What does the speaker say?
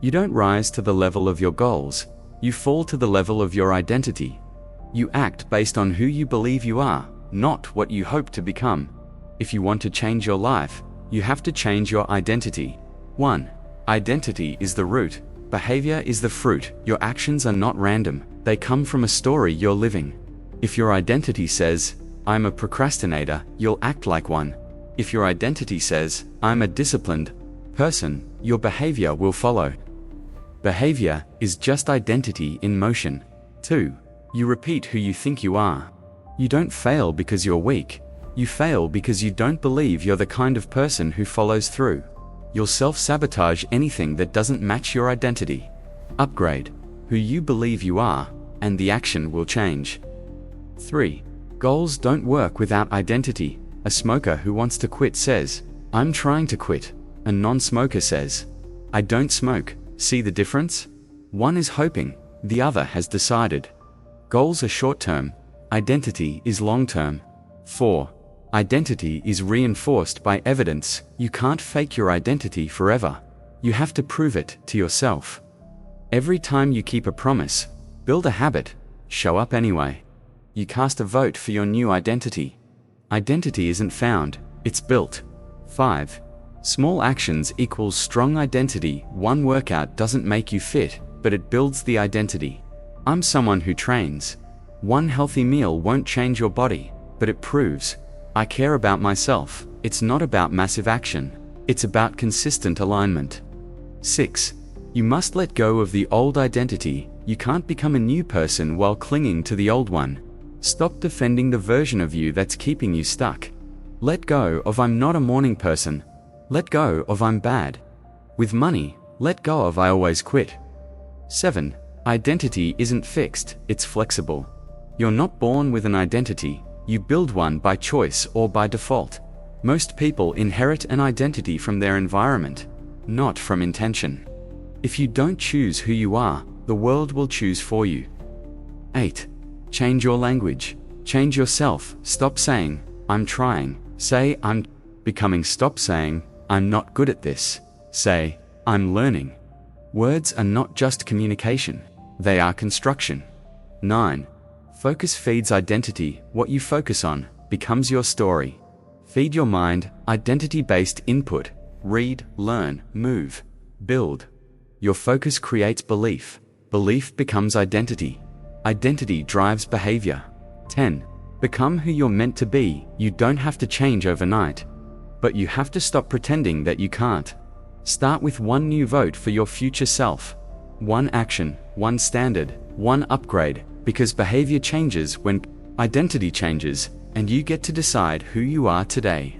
You don't rise to the level of your goals, you fall to the level of your identity. You act based on who you believe you are, not what you hope to become. If you want to change your life, you have to change your identity. 1. Identity is the root, behavior is the fruit. Your actions are not random, they come from a story you're living. If your identity says, "I'm a procrastinator," you'll act like one. If your identity says, "I'm a disciplined person," your behavior will follow. Behavior is just identity in motion. 2. You repeat who you think you are. You don't fail because you're weak. You fail because you don't believe you're the kind of person who follows through. You'll self-sabotage anything that doesn't match your identity. Upgrade who you believe you are, and the action will change. 3. Goals don't work without identity. A smoker who wants to quit says, "I'm trying to quit." A non-smoker says, "I don't smoke." See the difference? One is hoping, the other has decided. Goals are short-term, identity is long-term. 4. Identity is reinforced by evidence. You can't fake your identity forever. You have to prove it to yourself. Every time you keep a promise, build a habit, show up anyway. You cast a vote for your new identity. Identity isn't found, it's built. 5. Small actions equals strong identity. One workout doesn't make you fit, but it builds the identity. I'm someone who trains. One healthy meal won't change your body, but it proves I care about myself. It's not about massive action, it's about consistent alignment. 6. You must let go of the old identity. You can't become a new person while clinging to the old one. Stop defending the version of you that's keeping you stuck. Let go of "I'm not a morning person." Let go of "I'm bad with money." Let go of "I always quit." 7. Identity isn't fixed, it's flexible. You're not born with an identity, you build one by choice or by default. Most people inherit an identity from their environment, not from intention. If you don't choose who you are, the world will choose for you. 8. Change your language. Change yourself. Stop saying, "I'm trying." Say, "I'm becoming." Stop saying, "I'm not good at this." Say, "I'm learning." Words are not just communication, they are construction. 9. Focus feeds identity. What you focus on becomes your story. Feed your mind identity-based input. Read, learn, move, build. Your focus creates belief. Belief becomes identity. Identity drives behavior. 10. Become who you're meant to be. You don't have to change overnight, but you have to stop pretending that you can't. Start with one new vote for your future self. One action, one standard, one upgrade, because behavior changes when identity changes, and you get to decide who you are today.